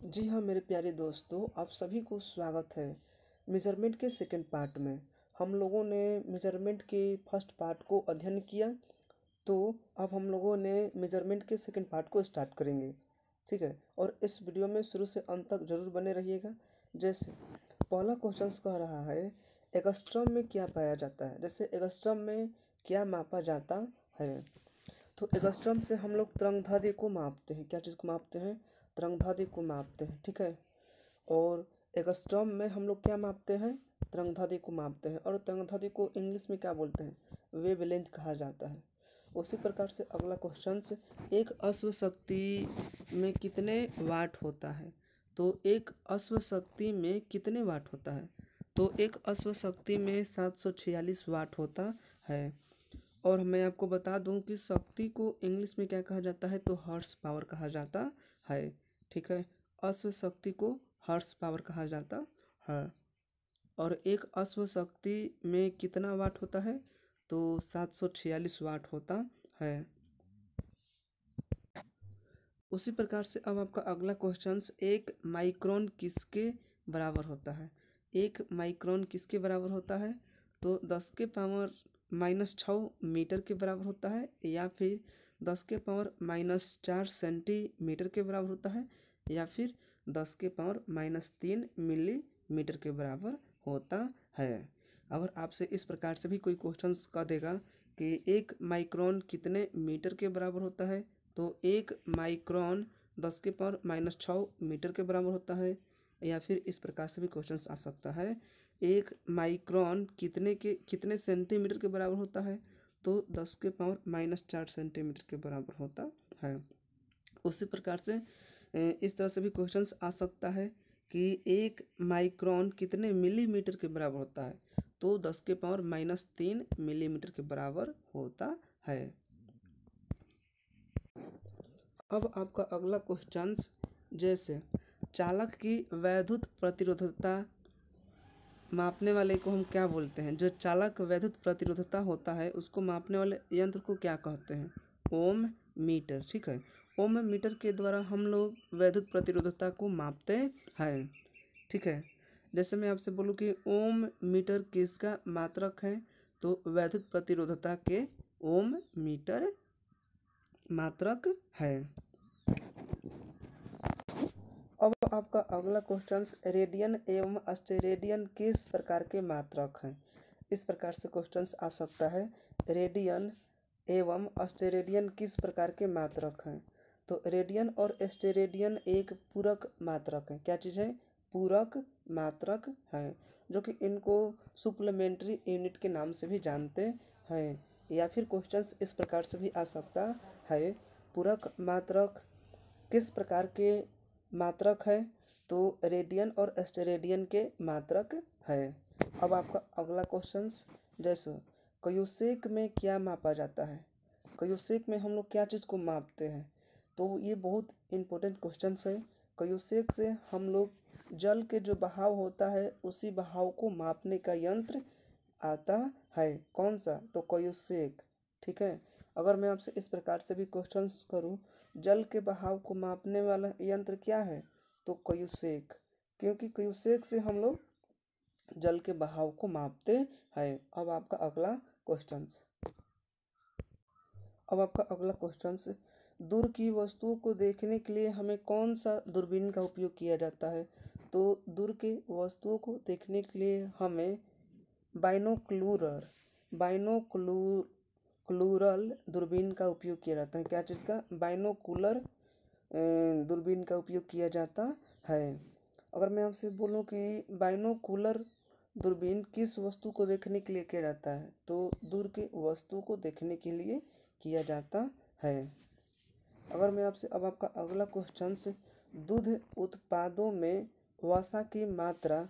जी हाँ मेरे प्यारे दोस्तों, आप सभी को स्वागत है। मेजरमेंट के सेकंड पार्ट में हम लोगों ने मेजरमेंट के फर्स्ट पार्ट को अध्ययन किया। तो अब हम लोगों ने मेजरमेंट के सेकंड पार्ट को स्टार्ट करेंगे। ठीक है, और इस वीडियो में शुरू से अंत तक जरूर बने रहिएगा। जैसे पहला क्वेश्चन कह रहा है, एगस्ट्रम में क्या पाया जाता है। जैसे एगस्ट्रम में क्या मापा जाता है। तो एगस्ट्रम से हम लोग तरंगदैर्ध्य को मापते हैं। क्या चीज़ को मापते हैं? तरंगदैर्ध्य को मापते हैं। ठीक है, और एगस्ट्रम में हम लोग क्या मापते हैं? तरंगदैर्ध्य को मापते हैं। और तरंगदैर्ध्य को इंग्लिश में क्या बोलते हैं? वेवलेंथ कहा जाता है। उसी प्रकार से अगला क्वेश्चन से, एक अश्व शक्ति में कितने वाट होता है। तो एक अश्व शक्ति में कितने वाट होता है? तो एक अश्व शक्ति में 746 वाट होता है। और मैं आपको बता दूं कि शक्ति को इंग्लिश में क्या कहा जाता है? तो हॉर्स पावर कहा जाता है। ठीक है, अश्व शक्ति को हॉर्स पावर कहा जाता है। और एक अश्व शक्ति में कितना वाट होता है? तो 746 वाट होता है। उसी प्रकार से अब आपका अगला क्वेश्चन, एक माइक्रोन किसके बराबर होता है। एक माइक्रोन किसके बराबर होता है? तो 10⁻⁻6 मीटर के बराबर होता है, या फिर 10⁻⁻4 सेंटीमीटर के बराबर होता है, या फिर 10⁻⁻3 मिलीमीटर के बराबर होता है। अगर आपसे इस प्रकार से भी कोई क्वेश्चन कह देगा कि एक माइक्रोन कितने मीटर के बराबर होता है, तो एक माइक्रोन 10⁻⁻6 मीटर के बराबर होता है। या फिर इस प्रकार से भी क्वेश्चन आ सकता है, एक माइक्रोन कितने सेंटीमीटर के बराबर होता है, तो 10⁻⁻4 सेंटीमीटर के बराबर होता है। उसी प्रकार से इस तरह से भी क्वेश्चंस आ सकता है कि एक माइक्रोन कितने मिलीमीटर के बराबर होता है, तो 10⁻⁻3 मिलीमीटर के बराबर होता है। अब आपका अगला क्वेश्चन, जैसे चालक की वैद्युत प्रतिरोधकता मापने वाले को हम क्या बोलते हैं? जो चालक वैद्युत प्रतिरोधकता होता है उसको मापने वाले यंत्र को क्या कहते हैं? ओम मीटर। ठीक है, ओम मीटर के द्वारा हम लोग वैद्युत प्रतिरोधकता को मापते हैं। ठीक है, जैसे मैं आपसे बोलूँ कि ओम मीटर किसका मात्रक है, तो वैद्युत प्रतिरोधकता के ओम मीटर मात्रक है। अब आपका अगला क्वेश्चन, रेडियन एवं स्टेरेडियन किस प्रकार के मात्रक हैं। इस प्रकार से क्वेश्चंस आ सकता है, रेडियन एवं स्टेरेडियन किस प्रकार के मात्रक हैं। तो रेडियन और स्टेरेडियन एक पूरक मात्रक है। क्या चीज़ है? पूरक मात्रक है, जो कि इनको सुप्लीमेंट्री यूनिट के नाम से भी जानते हैं। या फिर क्वेश्चंस इस प्रकार से भी आ सकता है, पूरक मात्रक किस प्रकार के मात्रक है, तो रेडियन और स्टेरेडियन के मात्रक है। अब आपका अगला क्वेश्चन, जैसे क्यूसेक में क्या मापा जाता है। क्यूसेक में हम लोग क्या चीज़ को मापते हैं, तो ये बहुत इम्पोर्टेंट क्वेश्चन है। क्यूसेक से हम लोग जल के जो बहाव होता है उसी बहाव को मापने का यंत्र आता है। कौन सा? तो क्यूसेक। ठीक है, अगर मैं आपसे इस प्रकार से भी क्वेश्चंस करूं, जल के बहाव को मापने वाला यंत्र क्या है, तो क्यूसेक। क्योंकि क्यूसेक से हम लोग जल के बहाव को मापते हैं। अब आपका अगला क्वेश्चन, दूर की वस्तुओं को देखने के लिए हमें कौन सा दूरबीन का उपयोग किया जाता है। तो दूर के वस्तुओं को देखने के लिए हमें बाइनोक्लूरल दूरबीन का उपयोग किया जाता है। क्या चीज़ का? बाइनोकुलर दूरबीन का उपयोग किया जाता है। अगर मैं आपसे बोलूं कि बाइनोकुलर दूरबीन किस वस्तु को देखने के लिए किया जाता है, तो दूर की वस्तु को देखने के लिए किया जाता है। अगर मैं आपसे अब आपका अगला क्वेश्चन, दूध उत्पादों में वसा की मात्रा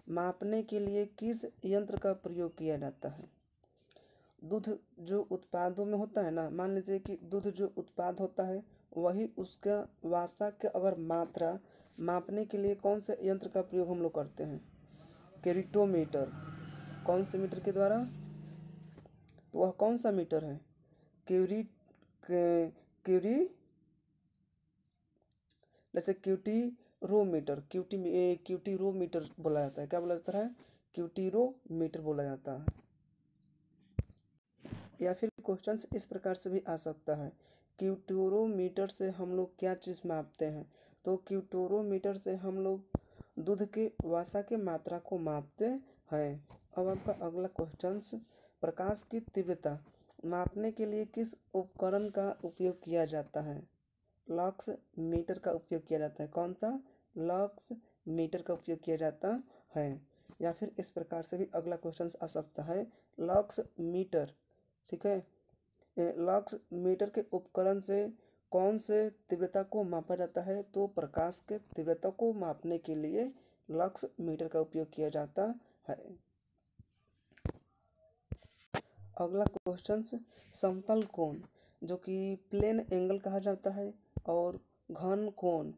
मापने के लिए किस यंत्र का प्रयोग किया जाता है। दूध जो उत्पादों में होता है ना, मान लीजिए कि दूध जो उत्पाद होता है वही उसका वसा के अगर मात्रा मापने के लिए कौन से यंत्र का प्रयोग हम लोग करते हैं? केरिटोमीटर। कौन से मीटर के द्वारा? तो वह कौन सा मीटर है? क्यूरी क्यूरी जैसे क्यूटी रो मीटर बोला जाता है। क्या बोला जाता है? क्यूटीरोमीटर बोला जाता है। या फिर क्वेश्चंस इस प्रकार से भी आ सकता है, क्यूटोरोमीटर से हम लोग क्या चीज़ मापते हैं? तो क्यूटोरोमीटर से हम लोग दूध के वसा के मात्रा को मापते हैं। अब आपका अगला क्वेश्चंस, प्रकाश की तीव्रता मापने के लिए किस उपकरण का उपयोग किया जाता है? लक्स मीटर का उपयोग किया जाता है। कौन सा? लक्स मीटर का उपयोग किया जाता है। या फिर इस प्रकार से भी अगला क्वेश्चन आ सकता है, लक्स मीटर, ठीक है, लक्स मीटर के उपकरण से कौन से तीव्रता को मापा जाता है? तो प्रकाश के तीव्रता को मापने के लिए लक्स मीटर का उपयोग किया जाता है। अगला क्वेश्चन, समतल कोण जो कि प्लेन एंगल कहा जाता है और घन कोण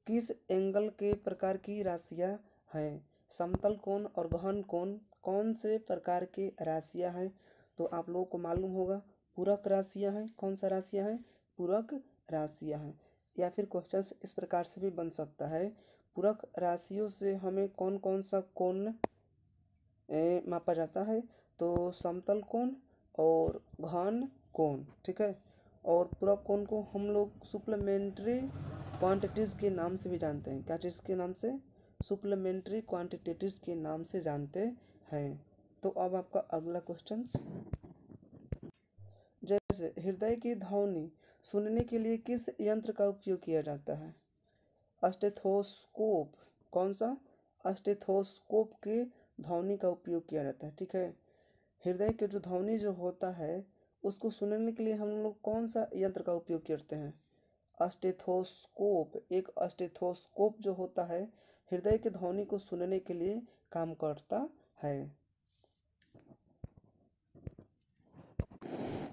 किस एंगल के प्रकार की राशियां हैं? समतल कोण और घन कोण कौन से प्रकार के राशियां हैं? तो आप लोगों को मालूम होगा, पूरक राशियां हैं। कौन सा राशियां हैं? पूरक राशियां हैं। या फिर क्वेश्चन इस प्रकार से भी बन सकता है, पूरक राशियों से हमें कौन कौन सा कोण मापा जाता है? तो समतल कोण और घन कोण, ठीक है। और पूरक कोण को हम लोग सुप्लीमेंट्री क्वांटिटीज के नाम से भी जानते हैं। क्या चीज़ के नाम से? सुप्लीमेंट्री क्वांटिटीज के नाम से जानते हैं। तो अब आपका अगला क्वेश्चन, जैसे हृदय की ध्वनि सुनने के लिए किस यंत्र का उपयोग किया जाता है? स्टेथोस्कोप। कौन सा? स्टेथोस्कोप के ध्वनि का उपयोग किया जाता है, ठीक है। हृदय के जो ध्वनि जो होता है उसको सुनने के लिए हम लोग कौन सा यंत्र का उपयोग करते हैं? स्टेथोस्कोप। एक स्टेथोस्कोप जो होता है हृदय के ध्वनि को सुनने के लिए काम करता है।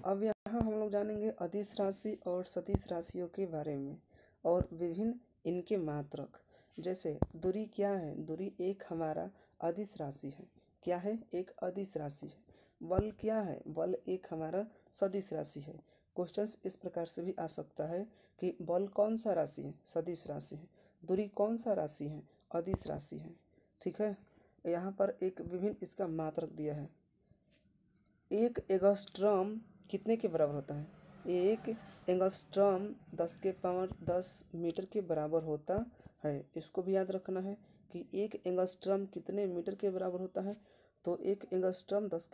अब यहाँ हम लोग जानेंगे अदिश राशि और सदिश राशियों के बारे में और विभिन्न इनके मात्रक। जैसे दूरी क्या है? दूरी एक हमारा अदिश राशि है। क्या है? एक अदिश राशि है। बल क्या है? बल एक हमारा सदिश राशि है। क्वेश्चंस इस प्रकार से भी आ सकता है कि बल कौन सा राशि है? सदिश राशि है। दूरी कौन सा राशि है? अदिश राशि है, ठीक है। यहाँ पर एक विभिन्न इसका मात्रक दिया है। एक एंगस्ट्रॉम कितने के बराबर होता है? एक एंगस्ट्रॉम 10 मीटर के बराबर होता है। इसको भी याद रखना है कि एक एंगस्ट्रॉम कितने मीटर के बराबर होता है? तो एक एंगस्ट्रॉम 10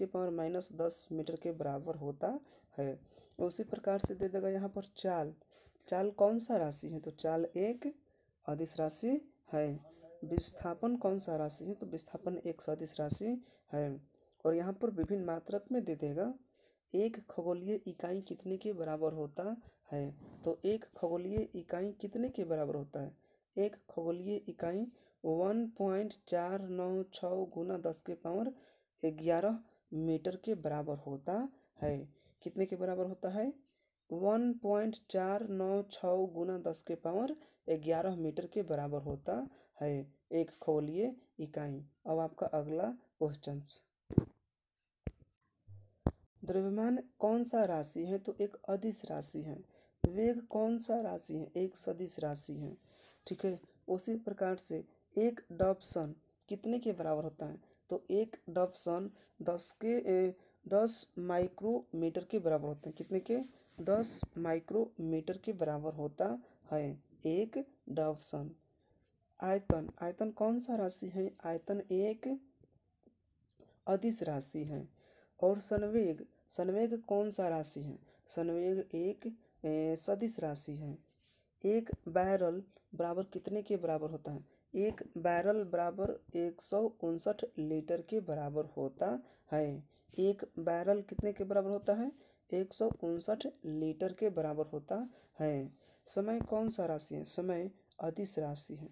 मीटर के बराबर होता है। उसी प्रकार से दे देगा यहाँ पर चाल। चाल कौन सा राशि है? तो चाल एक अदिश राशि है। विस्थापन कौन सा राशि है? तो विस्थापन एक सदिश राशि है। और यहाँ पर विभिन्न मात्रक में दे देगा, एक खगोलीय इकाई कितने के बराबर होता है? तो एक खगोलीय इकाई कितने के बराबर होता है? एक खगोलीय इकाई 1.496 गुना 10⁻11 मीटर के बराबर होता है। कितने के बराबर होता है? 1.496 गुना 10⁻11 मीटर के बराबर होता है एक खगोलीय इकाई। अब आपका अगला क्वेश्चन, द्रव्यमान कौन सा राशि है? तो एक अदिश राशि है। वेग कौन सा राशि है? एक सदिश राशि है, ठीक है। उसी प्रकार से एक डॉप्सन कितने के बराबर होता है? तो एक डॉप्सन 10 माइक्रोमीटर के बराबर होता है। कितने के? 10 माइक्रोमीटर के बराबर होता है एक डॉप्सन। आयतन, आयतन कौन सा राशि है? आयतन एक अदिश राशि है। और संवेग, संवेग कौन सा राशि है? संवेग एक सदिश राशि है। एक बैरल बराबर कितने के बराबर होता है? एक बैरल बराबर 159 लीटर के बराबर होता है। एक बैरल कितने के बराबर होता है? 159 लीटर के बराबर होता है। समय कौन सा राशि है? समय अदिश राशि है।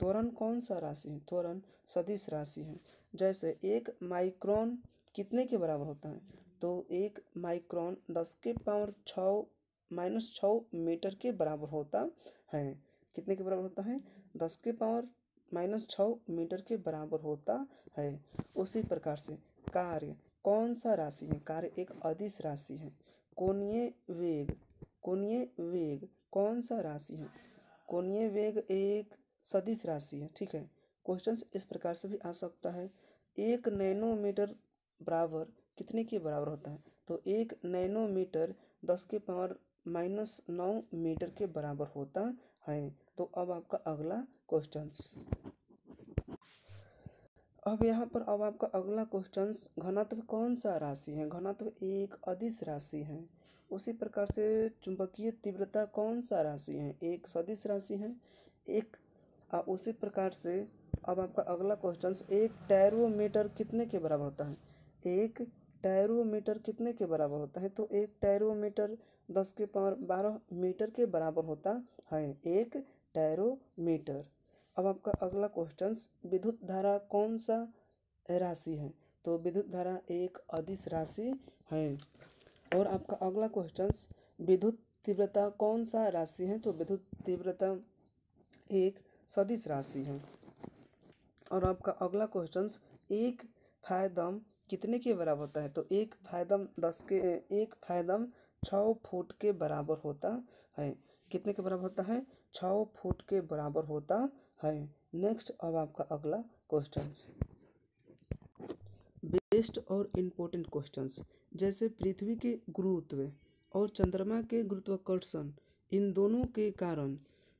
त्वरण कौन सा राशि है? त्वरण सदिश राशि है। जैसे एक माइक्रोन कितने के बराबर होता है? तो एक माइक्रोन 10⁻6 मीटर के बराबर होता है। कितने के बराबर होता है? 10⁻6 मीटर के बराबर होता है। उसी प्रकार से कार्य कौन सा राशि है? कार्य एक अदिश राशि है। कोणीय वेग, कोणीय वेग कौन सा राशि है? कोणीय वेग एक सदिश राशि है। ठीक है, क्वेश्चन इस प्रकार से भी आ सकता है, 1 नैनोमीटर बराबर कितने के बराबर होता है? तो 1 नैनोमीटर 10⁻⁻9 मीटर के बराबर होता है। तो अब आपका अगला क्वेश्चन, अब आपका अगला क्वेश्चन, घनत्व कौन सा राशि है? घनत्व एक अदिश राशि है। उसी प्रकार से चुंबकीय तीव्रता कौन सा राशि है? एक सदिश राशि है। एक उसी प्रकार से अब आपका अगला क्वेश्चन, एक टैरोमीटर कितने के बराबर होता है? एक टैरोमीटर कितने के बराबर होता है? तो एक टैरोमीटर 10⁻12 मीटर के बराबर होता है, एक टैरोमीटर। अब आपका अगला क्वेश्चन, विद्युत धारा कौन सा राशि है? तो विद्युत धारा एक अदिश राशि है। और आपका अगला क्वेश्चन, विद्युत तीव्रता कौन सा राशि है? तो विद्युत तीव्रता एक सदिश राशि है। और आपका अगला क्वेश्चन, एक फायदम कितने के बराबर होता है? तो एक फायदम 6 फुट के बराबर होता है। कितने के बराबर होता है? 6 फुट के बराबर होता है। नेक्स्ट, अब आपका अगला क्वेश्चन, बेस्ट और इम्पोर्टेंट क्वेश्चंस, जैसे पृथ्वी के गुरुत्व और चंद्रमा के गुरुत्वाकर्षण, इन दोनों के कारण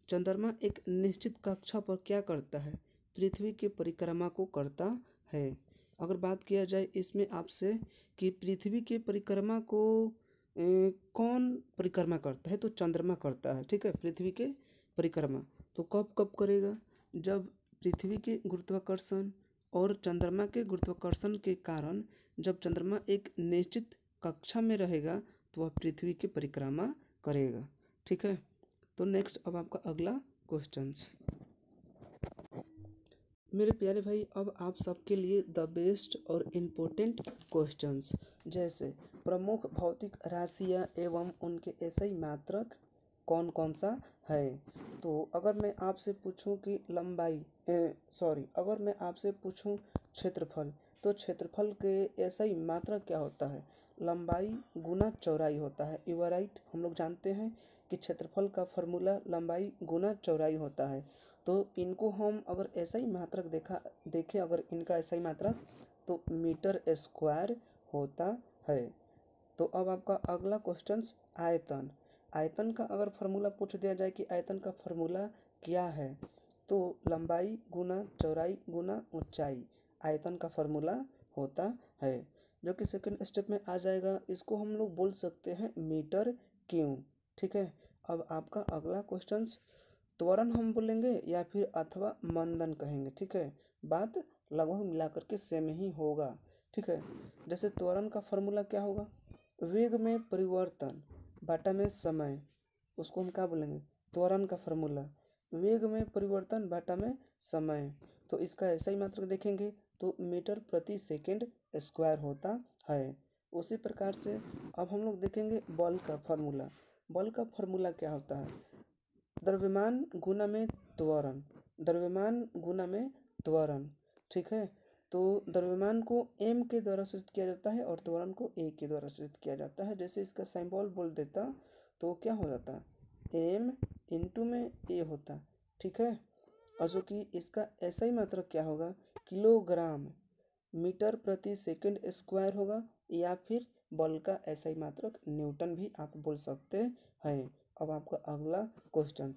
चंद्रमा एक निश्चित कक्षा पर क्या करता है? पृथ्वी की परिक्रमा को करता है। अगर बात किया जाए इसमें आपसे कि पृथ्वी के परिक्रमा को कौन परिक्रमा करता है? तो चंद्रमा करता है। ठीक है, पृथ्वी के परिक्रमा तो कब कब करेगा? जब पृथ्वी के गुरुत्वाकर्षण और चंद्रमा के गुरुत्वाकर्षण के कारण जब चंद्रमा एक निश्चित कक्षा में रहेगा तो वह पृथ्वी की परिक्रमा करेगा। ठीक है, तो नेक्स्ट, अब आपका अगला क्वेश्चन, मेरे प्यारे भाई, अब आप सबके लिए द बेस्ट और इम्पोर्टेंट क्वेश्चंस, जैसे प्रमुख भौतिक राशियाँ एवं उनके एसआई मात्रक कौन कौन सा है? तो अगर मैं आपसे पूछूं कि अगर मैं आपसे पूछूं क्षेत्रफल, तो क्षेत्रफल के एसआई मात्रक क्या होता है? लंबाई गुना चौड़ाई होता है। यू आर राइट, हम लोग जानते हैं कि क्षेत्रफल का फॉर्मूला लंबाई गुना चौड़ाई होता है। तो इनको हम अगर ऐसा ही मात्रक देखें अगर इनका ऐसा ही मात्रक, तो मीटर स्क्वायर होता है। तो अब आपका अगला क्वेश्चन, आयतन। आयतन का अगर फार्मूला पूछ दिया जाए कि आयतन का फार्मूला क्या है, तो लंबाई गुना चौड़ाई गुना ऊंचाई आयतन का फार्मूला होता है, जो कि सेकंड स्टेप में आ जाएगा। इसको हम लोग बोल सकते हैं मीटर क्यूब। ठीक है, अब आपका अगला क्वेश्चन, त्वरण हम बोलेंगे या फिर अथवा मंदन कहेंगे। ठीक है, बात लगभग मिलाकर के सेम ही होगा। ठीक है, जैसे त्वरण का फॉर्मूला क्या होगा? वेग में परिवर्तन बटा में समय, उसको हम क्या बोलेंगे? त्वरण का फॉर्मूला वेग में परिवर्तन बटा में समय। तो इसका ऐसा ही मात्रक देखेंगे तो मीटर प्रति सेकंड स्क्वायर होता है। उसी प्रकार से अब हम लोग देखेंगे बल का फॉर्मूला। बल का फॉर्मूला क्या होता है? द्रव्यमान गुना में त्वरण, द्रव्यमान गुना में त्वरण। ठीक है, तो द्रव्यमान को m के द्वारा सूचित किया जाता है और त्वरण को a के द्वारा सूचित किया जाता है। जैसे इसका सिंबल बोल देता तो क्या हो जाता? m इंटू में a होता। ठीक है, और जो कि इसका ऐसा ही मात्रक क्या होगा? किलोग्राम मीटर प्रति सेकंड स्क्वायर होगा, या फिर बल का ऐसा ही मात्रक न्यूटन भी आप बोल सकते हैं। अब आपका अगला क्वेश्चन,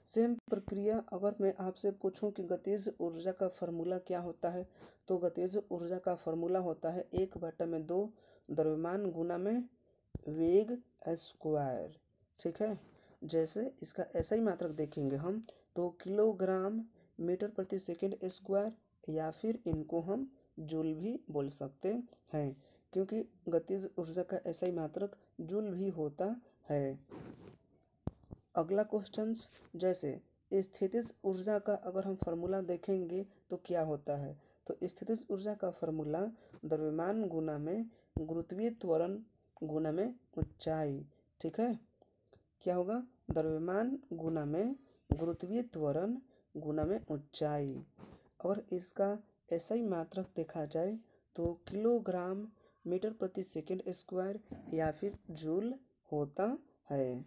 सेम प्रक्रिया अगर मैं आपसे पूछूं कि गतिज ऊर्जा का फॉर्मूला क्या होता है, तो गतिज ऊर्जा का फॉर्मूला होता है 1/2 द्रव्यमान गुना में वेग स्क्वायर। ठीक है, जैसे इसका ऐसा ही मात्रक देखेंगे हम तो किलोग्राम मीटर प्रति सेकंड स्क्वायर, या फिर इनको हम जूल भी बोल सकते हैं, क्योंकि गतिज ऊर्जा का ऐसा ही मात्रक जूल भी होता है। अगला क्वेश्चन, जैसे स्थितिज ऊर्जा का अगर हम फार्मूला देखेंगे तो क्या होता है? तो स्थितिज ऊर्जा का फार्मूला द्रव्यमान गुना में गुरुत्वीय त्वरण गुना में ऊंचाई। ठीक है, क्या होगा? द्रव्यमान गुना में गुरुत्वीय त्वरण गुना में ऊंचाई। और इसका ऐसा ही मात्रक देखा जाए तो किलोग्राम मीटर प्रति सेकंड स्क्वायर या फिर जूल होता है।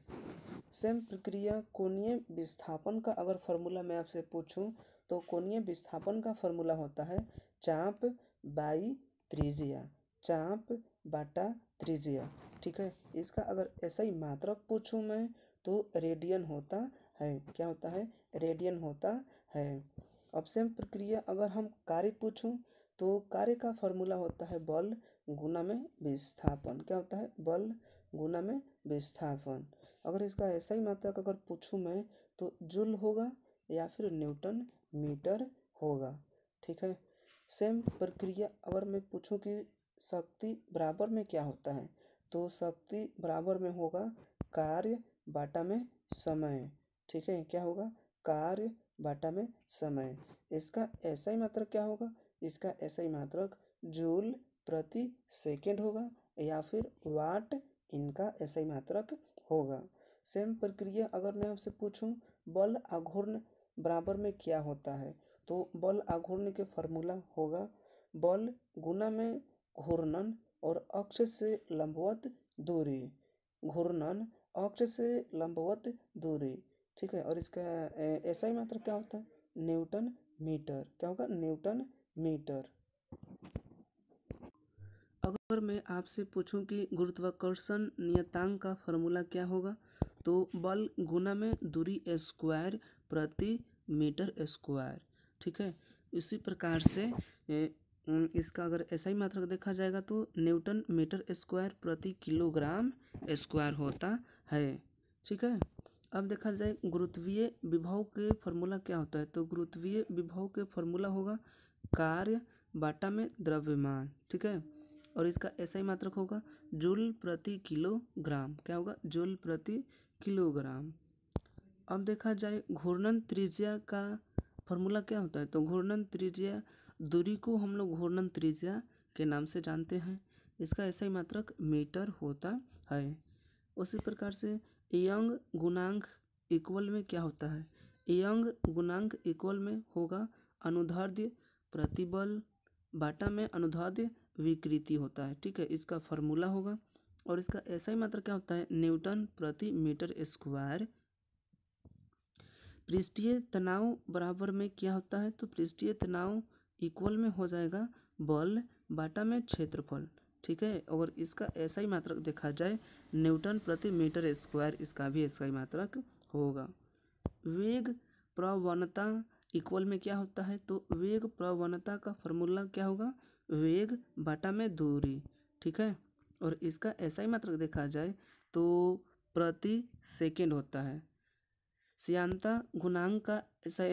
सेम प्रक्रिया कोणीय विस्थापन का अगर फॉर्मूला मैं आपसे पूछूं तो कोणीय विस्थापन का फॉर्मूला होता है चाप बाई त्रिज्या, चाप बाटा त्रिज्या। ठीक है, इसका अगर ऐसा ही मात्रक पूछूं मैं तो रेडियन होता है। क्या होता है? रेडियन होता है। अब सेम प्रक्रिया अगर हम कार्य पूछूं तो कार्य का फॉर्मूला होता है बल गुना में विस्थापन। क्या होता है? बल गुना में विस्थापन। अगर इसका ऐसा ही मात्रक अगर पूछूं मैं तो जूल होगा या फिर न्यूटन मीटर होगा। ठीक है, सेम प्रक्रिया अगर मैं पूछूं कि शक्ति बराबर में क्या होता है तो शक्ति बराबर में होगा कार्य बाटा में समय। ठीक है, क्या होगा? कार्य बाटा में समय। इसका ऐसा ही मात्रक क्या होगा? इसका ऐसा ही मात्रक जूल प्रति सेकेंड होगा या फिर वाट, इनका ऐसा ही मात्रक होगा। सेम प्रक्रिया अगर मैं आपसे पूछूं बल आघूर्ण बराबर में क्या होता है तो बल आघूर्ण के फॉर्मूला होगा बल गुना में घूर्णन और अक्ष से लंबवत दूरी, घूर्णन अक्ष से लंबवत दूरी। ठीक है, और इसका ऐसा ही मात्रक क्या होता है? Newton metre. क्या होगा? Newton metre. अगर मैं आपसे पूछूं कि गुरुत्वाकर्षण नियतांक का फॉर्मूला क्या होगा तो बल गुना में दूरी स्क्वायर प्रति मीटर स्क्वायर। ठीक है, इसी प्रकार से इसका अगर ऐसा ही मात्रक देखा जाएगा तो न्यूटन मीटर स्क्वायर प्रति किलोग्राम स्क्वायर होता है। ठीक है, अब देखा जाए गुरुत्वीय विभव के फॉर्मूला क्या होता है तो गुरुत्वीय विभव के फॉर्मूला होगा कार्य बाटा में द्रव्यमान। ठीक है, और इसका ऐसा ही मात्रक होगा जूल प्रति किलोग्राम। क्या होगा? जूल प्रति किलोग्राम। अब देखा जाए घूर्णन त्रिज्या का फॉर्मूला क्या होता है तो घूर्णन त्रिज्या, दूरी को हम लोग घूर्णन त्रिज्या के नाम से जानते हैं। इसका ऐसा ही मात्रक मीटर होता है। उसी प्रकार से यंग गुणांक इक्वल में क्या होता है? यंग गुणांक इक्वल में होगा अनुदैर्ध्य प्रतिबल बाटा में अनुदैर्ध्य विकृति होता है। ठीक है, इसका फॉर्मूला होगा और इसका ऐसा ही मात्रक क्या होता है? न्यूटन प्रति मीटर स्क्वायर। पृष्ठीय तनाव बराबर में क्या होता है तो पृष्ठीय तनाव इक्वल में हो जाएगा बल बाटा में क्षेत्रफल। ठीक है, और इसका ऐसा ही मात्रक देखा जाए न्यूटन प्रति मीटर स्क्वायर, इसका भी ऐसा ही मात्रक होगा। वेग प्रवणता इक्वल में क्या होता है तो वेग प्रवणता का फॉर्मूला क्या होगा? वेग बाटा में दूरी। ठीक है, और इसका ऐसा ही मात्रक देखा जाए तो प्रति सेकेंड होता है। श्यानता गुणांक का ऐसा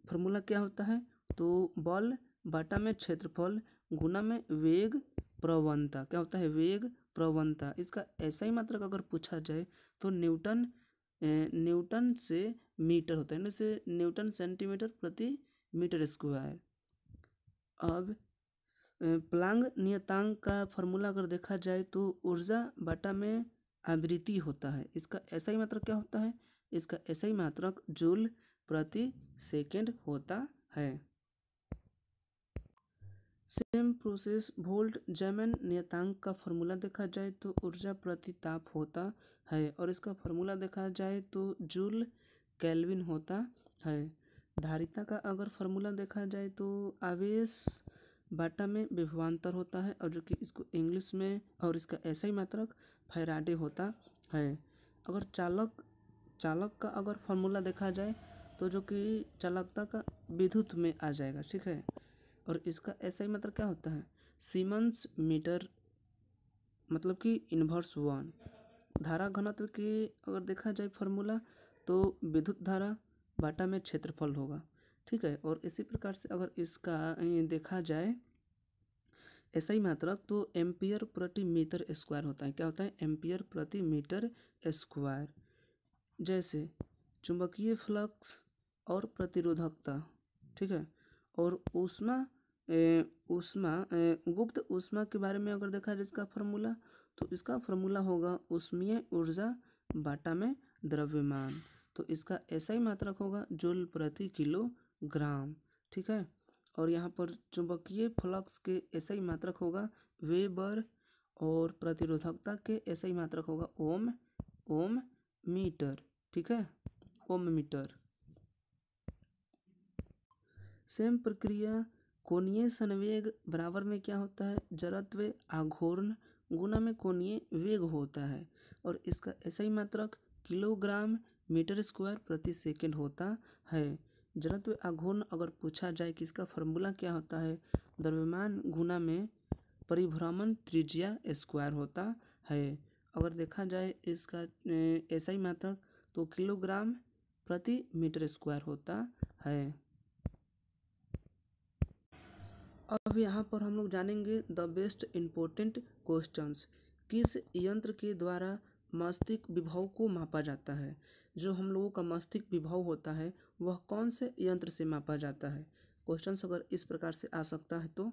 फॉर्मूला क्या होता है तो बल बाटा में क्षेत्रफल गुना में वेग प्रवणता। क्या होता है? वेग प्रवणता। इसका ऐसा ही मात्रक अगर पूछा जाए तो न्यूटन से मीटर होता है, जैसे न्यूटन सेंटीमीटर प्रति मीटर स्क्वायर। अब प्लांग नियतांक का फॉर्मूला अगर देखा जाए तो ऊर्जा बाटा में आवृत्ति होता है। इसका ऐसा ही मात्रक क्या होता है? इसका ऐसा ही मात्रक जूल प्रति सेकेंड होता है। सेम प्रोसेस वोल्ट जैमन नियतांक का फॉर्मूला देखा जाए तो ऊर्जा प्रति ताप होता है और इसका फॉर्मूला देखा जाए तो जूल केल्विन होता है। धारिता का अगर फॉर्मूला देखा जाए तो आवेश बाटा में विभवांतर होता है और जो कि इसको इंग्लिश में, और इसका ऐसा ही मात्रक फैराडे होता है। अगर चालक का अगर फॉर्मूला देखा जाए तो जो कि चालकता का विद्युत में आ जाएगा। ठीक है, और इसका ऐसा ही मतलब क्या होता है? सीमेंस मीटर, मतलब कि इन्वर्स 1। धारा घनत्व के अगर देखा जाए फॉर्मूला तो विद्युत धारा बाटा में क्षेत्रफल होगा। ठीक है, और इसी प्रकार से अगर इसका देखा जाए ऐसा ही मात्रक तो एम्पियर प्रति मीटर स्क्वायर होता है। क्या होता है? एम्पियर प्रति मीटर स्क्वायर। जैसे चुंबकीय फ्लक्स और प्रतिरोधकता। ठीक है, और गुप्त ऊष्मा के बारे में अगर देखा जाए इसका फॉर्मूला तो इसका फॉर्मूला होगा ऊष्मीय ऊर्जा बाटा में द्रव्यमान। तो इसका ऐसा ही मात्रक होगा जूल प्रति किलोग्राम। ठीक है, और यहाँ पर चुंबकीय फ्लक्स के ऐसा ही मात्रक होगा वेबर और प्रतिरोधकता के ऐसा ही मात्रक होगा ओम मीटर, ठीक है, ओम मीटर। सेम प्रक्रिया कोणीय संवेग बराबर में क्या होता है, जड़त्व आघूर्ण गुना में कोणीय वेग होता है, और इसका ऐसा ही मात्रक किलोग्राम मीटर स्क्वायर प्रति सेकंड होता है। जड़त्व आघूर्ण अगर पूछा जाए कि इसका फॉर्मूला क्या होता है, द्रव्यमान गुना में परिभ्रमण त्रिज्या स्क्वायर होता है। अगर देखा जाए इसका ऐसा ही मात्रक तो किलोग्राम प्रति मीटर स्क्वायर होता है। अब यहाँ पर हम लोग जानेंगे द बेस्ट इम्पोर्टेंट क्वेश्चंस। किस यंत्र के द्वारा मस्तिष्क विभव को मापा जाता है, जो हम लोगों का मस्तिष्क विभव होता है वह कौन से यंत्र से मापा जाता है। क्वेश्चंस अगर इस प्रकार से आ सकता है तो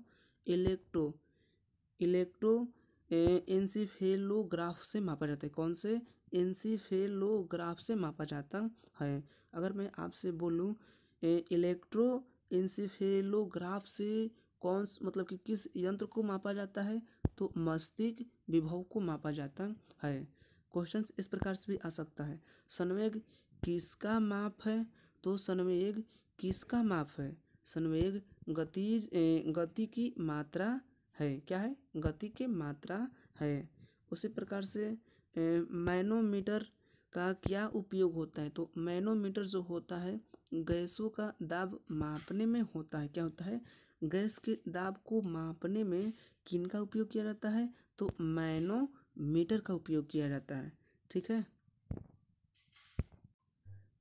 इलेक्ट्रो एंसीफेलोग्राफ से मापा जाता है। कौन से, एंसीफेलोग्राफ से मापा जाता है। अगर मैं आपसे बोलूँ इलेक्ट्रो एंसीफेलोग्राफ से कौन मतलब कि किस यंत्र को मापा जाता है, तो मस्तिष्क विभव को मापा जाता है। क्वेश्चन इस प्रकार से भी आ सकता है, संवेग किसका माप है, तो संवेग किसका माप है, संवेग गति की मात्रा है। क्या है, गति की मात्रा है। उसी प्रकार से मैनोमीटर का क्या उपयोग होता है, तो मैनोमीटर जो होता है गैसों का दाब मापने में होता है। क्या होता है, गैस के दाब को मापने में किनका उपयोग किया जाता है, तो मैनोमीटर का उपयोग किया जाता है, ठीक है।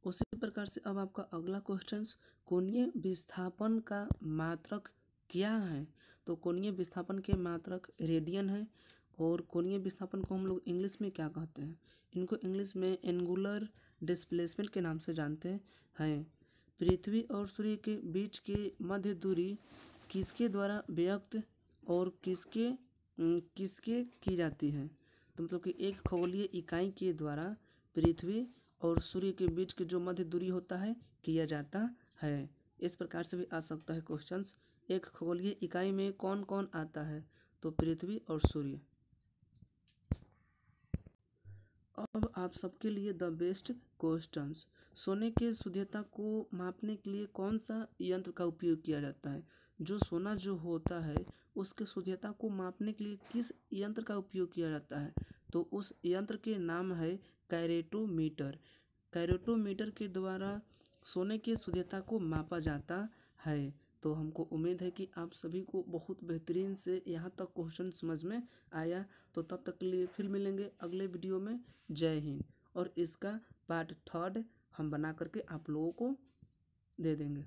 उसी प्रकार से अब आपका अगला क्वेश्चन, कोणीय विस्थापन का मात्रक क्या है, तो कोणीय विस्थापन के मात्रक रेडियन है। और कोणीय विस्थापन को हम लोग इंग्लिश में क्या कहते हैं, इनको इंग्लिश में एंगुलर डिस्प्लेसमेंट के नाम से जानते हैं। पृथ्वी और सूर्य के बीच के मध्य दूरी किसके द्वारा व्यक्त और किसके की जाती है, तो मतलब कि एक खगोलीय इकाई के द्वारा पृथ्वी और सूर्य के बीच के जो मध्य दूरी होता है किया जाता है। इस प्रकार से भी आ सकता है क्वेश्चंस, एक खगोलीय इकाई में कौन कौन आता है, तो पृथ्वी और सूर्य। अब आप सबके लिए द बेस्ट क्वेश्चंस, सोने के शुद्धता को मापने के लिए कौन सा यंत्र का उपयोग किया जाता है, जो सोना जो होता है उसके शुद्धता को मापने के लिए किस यंत्र का उपयोग किया जाता है, तो उस यंत्र के नाम है कैरेटोमीटर। कैरेटोमीटर के द्वारा सोने की शुद्धता को मापा जाता है। तो हमको उम्मीद है कि आप सभी को बहुत बेहतरीन से यहाँ तक क्वेश्चन समझ में आया। तो तब तक के लिए फिर मिलेंगे अगले वीडियो में। जय हिंद। और इसका पार्ट 3 हम बना करके आप लोगों को दे देंगे।